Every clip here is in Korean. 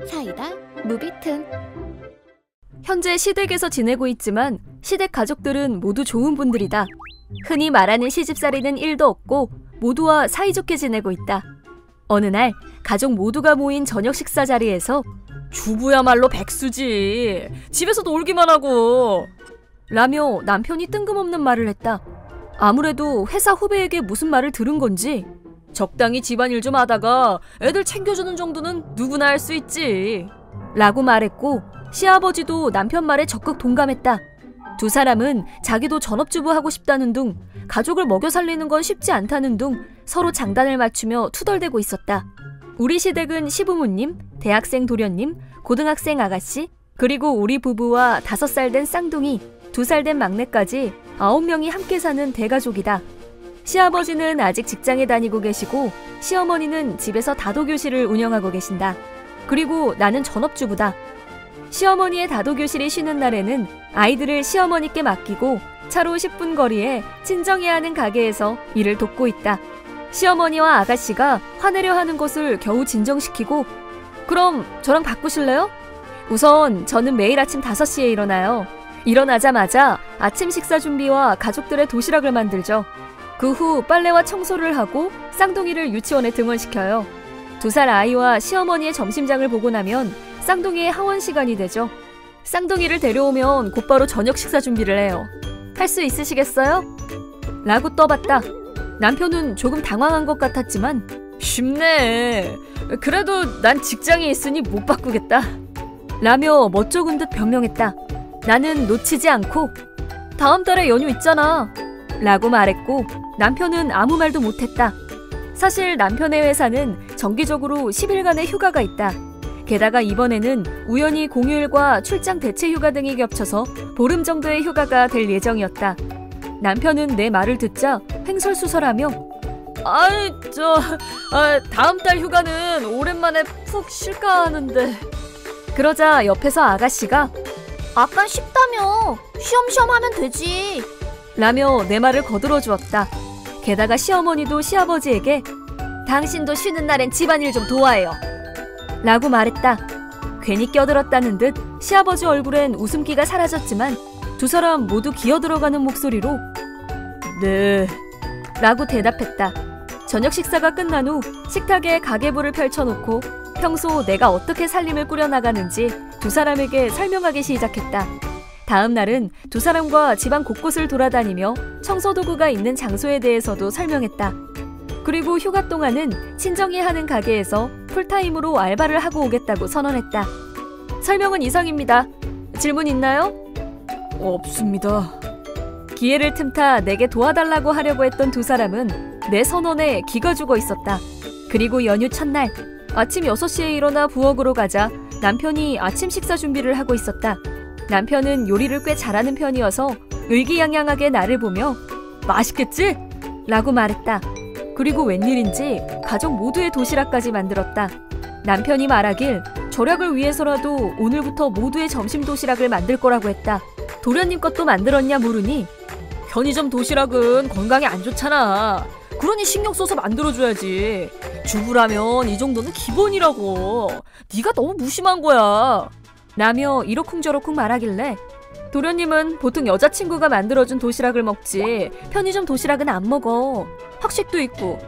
사이다 무비튼. 현재 시댁에서 지내고 있지만 시댁 가족들은 모두 좋은 분들이다. 흔히 말하는 시집살이는 1도 없고 모두와 사이좋게 지내고 있다. 어느 날 가족 모두가 모인 저녁 식사 자리에서 주부야말로 백수지. 집에서 놀기만 하고. 라며 남편이 뜬금없는 말을 했다. 아무래도 회사 후배에게 무슨 말을 들은 건지 적당히 집안일 좀 하다가 애들 챙겨주는 정도는 누구나 할 수 있지. 라고 말했고 시아버지도 남편 말에 적극 동감했다. 두 사람은 자기도 전업주부 하고 싶다는 둥, 가족을 먹여 살리는 건 쉽지 않다는 둥 서로 장단을 맞추며 투덜대고 있었다. 우리 시댁은 시부모님, 대학생 도련님, 고등학생 아가씨, 그리고 우리 부부와 5살 된 쌍둥이, 2살 된 막내까지 9명이 함께 사는 대가족이다. 시아버지는 아직 직장에 다니고 계시고 시어머니는 집에서 다도교실을 운영하고 계신다. 그리고 나는 전업주부다. 시어머니의 다도교실이 쉬는 날에는 아이들을 시어머니께 맡기고 차로 10분 거리에 친정이 하는 가게에서 일을 돕고 있다. 시어머니와 아가씨가 화내려 하는 것을 겨우 진정시키고 그럼 저랑 바꾸실래요? 우선 저는 매일 아침 5시에 일어나요. 일어나자마자 아침 식사 준비와 가족들의 도시락을 만들죠. 그 후 빨래와 청소를 하고 쌍둥이를 유치원에 등원시켜요. 2살 아이와 시어머니의 점심장을 보고 나면 쌍둥이의 하원 시간이 되죠. 쌍둥이를 데려오면 곧바로 저녁 식사 준비를 해요. 할 수 있으시겠어요? 라고 떠봤다. 남편은 조금 당황한 것 같았지만 쉽네. 그래도 난 직장에 있으니 못 바꾸겠다. 라며 멋쩍은 듯 변명했다. 나는 놓치지 않고 다음 달에 연휴 있잖아. 라고 말했고 남편은 아무 말도 못했다. 사실 남편의 회사는 정기적으로 10일간의 휴가가 있다. 게다가 이번에는 우연히 공휴일과 출장 대체 휴가 등이 겹쳐서 보름 정도의 휴가가 될 예정이었다. 남편은 내 말을 듣자 횡설수설하며 다음 달 휴가는 오랜만에 푹 쉴까 하는데. 그러자 옆에서 아가씨가 아깐 쉽다며. 쉬엄쉬엄 하면 되지. 라며 내 말을 거들어 주었다. 게다가 시어머니도 시아버지에게 당신도 쉬는 날엔 집안일 좀 도와요. 라고 말했다. 괜히 껴들었다는 듯 시아버지 얼굴엔 웃음기가 사라졌지만 두 사람 모두 기어들어가는 목소리로 네 라고 대답했다. 저녁 식사가 끝난 후 식탁에 가계부를 펼쳐놓고 평소 내가 어떻게 살림을 꾸려나가는지 두 사람에게 설명하기 시작했다. 다음 날은 두 사람과 집안 곳곳을 돌아다니며 청소도구가 있는 장소에 대해서도 설명했다. 그리고 휴가 동안은 친정이 하는 가게에서 풀타임으로 알바를 하고 오겠다고 선언했다. 설명은 이상입니다. 질문 있나요? 없습니다. 기회를 틈타 내게 도와달라고 하려고 했던 두 사람은 내 선언에 기가 죽어 있었다. 그리고 연휴 첫날 아침 6시에 일어나 부엌으로 가자 남편이 아침 식사 준비를 하고 있었다. 남편은 요리를 꽤 잘하는 편이어서 의기양양하게 나를 보며 맛있겠지? 라고 말했다. 그리고 웬일인지 가족 모두의 도시락까지 만들었다. 남편이 말하길 절약을 위해서라도 오늘부터 모두의 점심 도시락을 만들 거라고 했다. 도련님 것도 만들었냐 물으니 편의점 도시락은 건강에 안 좋잖아. 그러니 신경 써서 만들어줘야지. 주부라면 이 정도는 기본이라고. 네가 너무 무심한 거야. 라며 이러쿵저러쿵 말하길래 도련님은 보통 여자친구가 만들어준 도시락을 먹지 편의점 도시락은 안 먹어. 학식도 있고.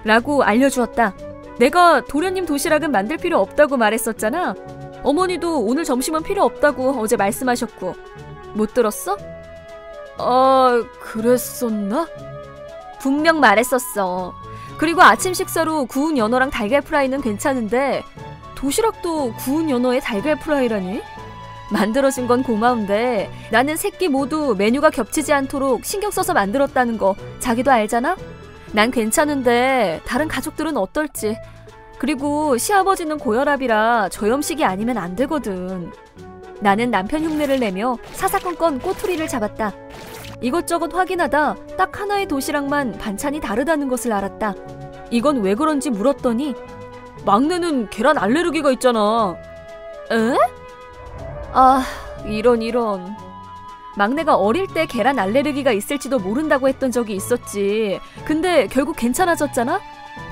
라고 알려주었다. 내가 도련님 도시락은 만들 필요 없다고 말했었잖아. 어머니도 오늘 점심은 필요 없다고 어제 말씀하셨고. 못 들었어? 그랬었나? 분명 말했었어. 그리고 아침 식사로 구운 연어랑 달걀 프라이는 괜찮은데 도시락도 구운 연어에 달걀 프라이라니? 만들어준 건 고마운데 나는 세 끼 모두 메뉴가 겹치지 않도록 신경 써서 만들었다는 거 자기도 알잖아? 난 괜찮은데 다른 가족들은 어떨지. 그리고 시아버지는 고혈압이라 저염식이 아니면 안 되거든. 나는 남편 흉내를 내며 사사건건 꼬투리를 잡았다. 이것저것 확인하다 딱 하나의 도시락만 반찬이 다르다는 것을 알았다. 이건 왜 그런지 물었더니 막내는 계란 알레르기가 있잖아. 에? 이런. 막내가 어릴 때 계란 알레르기가 있을지도 모른다고 했던 적이 있었지. 근데 결국 괜찮아졌잖아?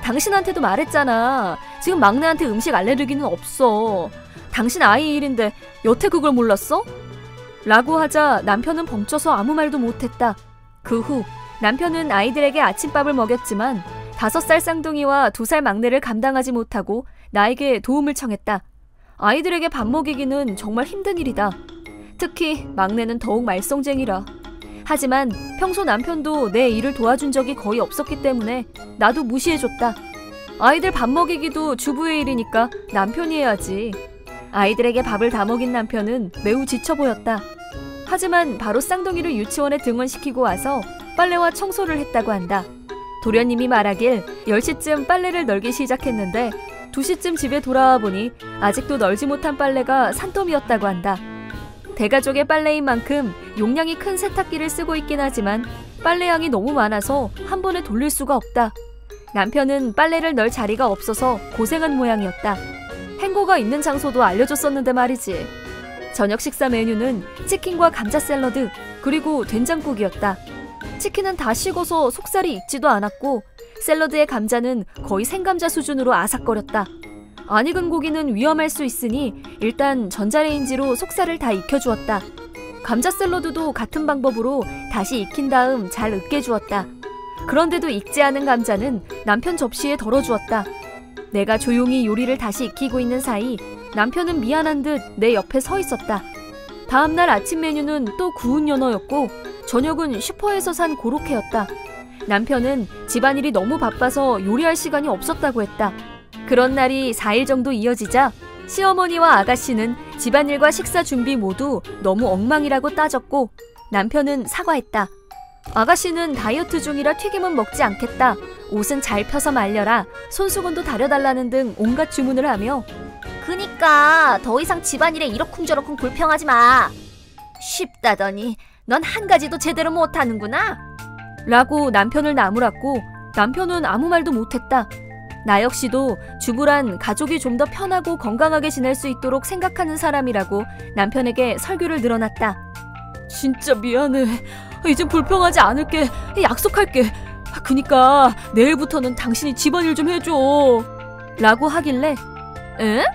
당신한테도 말했잖아. 지금 막내한테 음식 알레르기는 없어. 당신 아이 일인데 여태 그걸 몰랐어? 라고 하자 남편은 벙쪄서 아무 말도 못했다. 그 후 남편은 아이들에게 아침밥을 먹였지만 5살 쌍둥이와 2살 막내를 감당하지 못하고 나에게 도움을 청했다. 아이들에게 밥 먹이기는 정말 힘든 일이다. 특히 막내는 더욱 말썽쟁이라. 하지만 평소 남편도 내 일을 도와준 적이 거의 없었기 때문에 나도 무시해줬다. 아이들 밥 먹이기도 주부의 일이니까 남편이 해야지. 아이들에게 밥을 다 먹인 남편은 매우 지쳐 보였다. 하지만 바로 쌍둥이를 유치원에 등원시키고 와서 빨래와 청소를 했다고 한다. 도련님이 말하길 10시쯤 빨래를 널기 시작했는데 2시쯤 집에 돌아와 보니 아직도 널지 못한 빨래가 산더미였다고 한다. 대가족의 빨래인 만큼 용량이 큰 세탁기를 쓰고 있긴 하지만 빨래양이 너무 많아서 한 번에 돌릴 수가 없다. 남편은 빨래를 널 자리가 없어서 고생한 모양이었다. 행거가 있는 장소도 알려줬었는데 말이지. 저녁 식사 메뉴는 치킨과 감자 샐러드 그리고 된장국이었다. 치킨은 다 식어서 속살이 익지도 않았고 샐러드의 감자는 거의 생감자 수준으로 아삭거렸다. 안 익은 고기는 위험할 수 있으니 일단 전자레인지로 속살을 다 익혀주었다. 감자 샐러드도 같은 방법으로 다시 익힌 다음 잘 으깨주었다. 그런데도 익지 않은 감자는 남편 접시에 덜어주었다. 내가 조용히 요리를 다시 익히고 있는 사이 남편은 미안한 듯 내 옆에 서 있었다. 다음날 아침 메뉴는 또 구운 연어였고 저녁은 슈퍼에서 산 고로케였다. 남편은 집안일이 너무 바빠서 요리할 시간이 없었다고 했다. 그런 날이 4일 정도 이어지자 시어머니와 아가씨는 집안일과 식사 준비 모두 너무 엉망이라고 따졌고 남편은 사과했다. 아가씨는 다이어트 중이라 튀김은 먹지 않겠다. 옷은 잘 펴서 말려라. 손수건도 다려달라는 등 온갖 주문을 하며 그니까 더 이상 집안일에 이러쿵저러쿵 불평하지 마. 쉽다더니 넌 한 가지도 제대로 못하는구나. 라고 남편을 나무랐고 남편은 아무 말도 못했다. 나 역시도 주부란 가족이 좀 더 편하고 건강하게 지낼 수 있도록 생각하는 사람이라고 남편에게 설교를 늘어놨다. 진짜 미안해. 이젠 불평하지 않을게. 약속할게. 그니까 내일부터는 당신이 집안일 좀 해줘. 라고 하길래 에?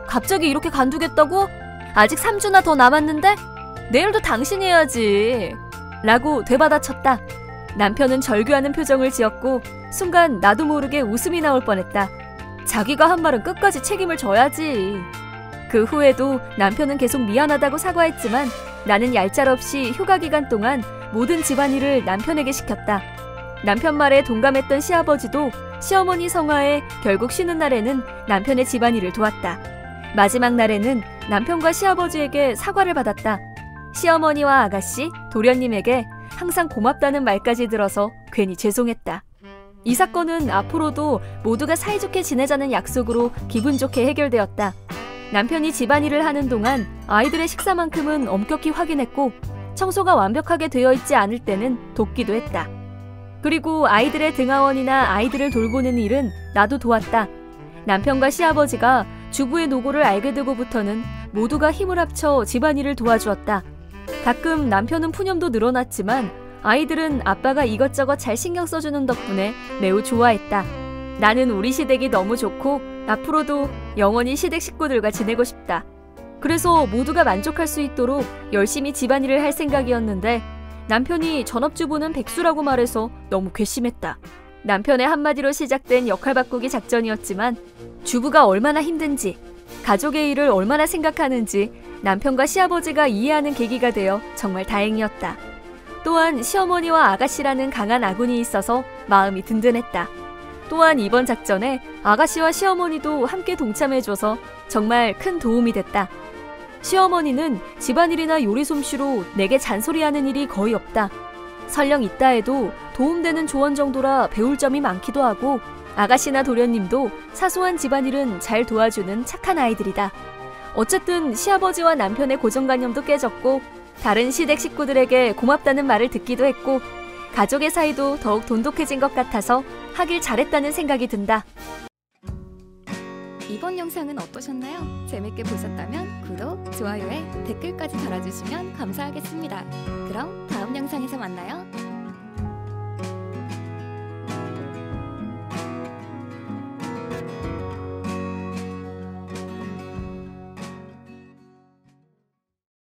갑자기 이렇게 간두겠다고? 아직 3주나 더 남았는데? 내일도 당신이 해야지. 라고 되받아쳤다. 남편은 절규하는 표정을 지었고 순간 나도 모르게 웃음이 나올 뻔했다. 자기가 한 말은 끝까지 책임을 져야지. 그 후에도 남편은 계속 미안하다고 사과했지만 나는 얄짤없이 휴가 기간 동안 모든 집안일을 남편에게 시켰다. 남편 말에 동감했던 시아버지도 시어머니 성화에 결국 쉬는 날에는 남편의 집안일을 도왔다. 마지막 날에는 남편과 시아버지에게 사과를 받았다. 시어머니와 아가씨, 도련님에게 항상 고맙다는 말까지 들어서 괜히 죄송했다. 이 사건은 앞으로도 모두가 사이좋게 지내자는 약속으로 기분 좋게 해결되었다. 남편이 집안일을 하는 동안 아이들의 식사만큼은 엄격히 확인했고 청소가 완벽하게 되어 있지 않을 때는 돕기도 했다. 그리고 아이들의 등하원이나 아이들을 돌보는 일은 나도 도왔다. 남편과 시아버지가 주부의 노고를 알게 되고부터는 모두가 힘을 합쳐 집안일을 도와주었다. 가끔 남편은 푸념도 늘어났지만 아이들은 아빠가 이것저것 잘 신경 써주는 덕분에 매우 좋아했다. 나는 우리 시댁이 너무 좋고 앞으로도 영원히 시댁 식구들과 지내고 싶다. 그래서 모두가 만족할 수 있도록 열심히 집안일을 할 생각이었는데 남편이 전업주부는 백수라고 말해서 너무 괘씸했다. 남편의 한마디로 시작된 역할 바꾸기 작전이었지만 주부가 얼마나 힘든지, 가족의 일을 얼마나 생각하는지 남편과 시아버지가 이해하는 계기가 되어 정말 다행이었다. 또한 시어머니와 아가씨라는 강한 아군이 있어서 마음이 든든했다. 또한 이번 작전에 아가씨와 시어머니도 함께 동참해줘서 정말 큰 도움이 됐다. 시어머니는 집안일이나 요리 솜씨로 내게 잔소리하는 일이 거의 없다. 설령 있다 해도 도움되는 조언 정도라 배울 점이 많기도 하고 아가씨나 도련님도 사소한 집안일은 잘 도와주는 착한 아이들이다. 어쨌든 시아버지와 남편의 고정관념도 깨졌고 다른 시댁 식구들에게 고맙다는 말을 듣기도 했고 가족의 사이도 더욱 돈독해진 것 같아서 하길 잘했다는 생각이 든다. 이번 영상은 어떠셨나요? 재밌게 보셨다면 구독, 좋아요에 댓글까지 달아주시면 감사하겠습니다. 그럼 다음 영상에서 만나요.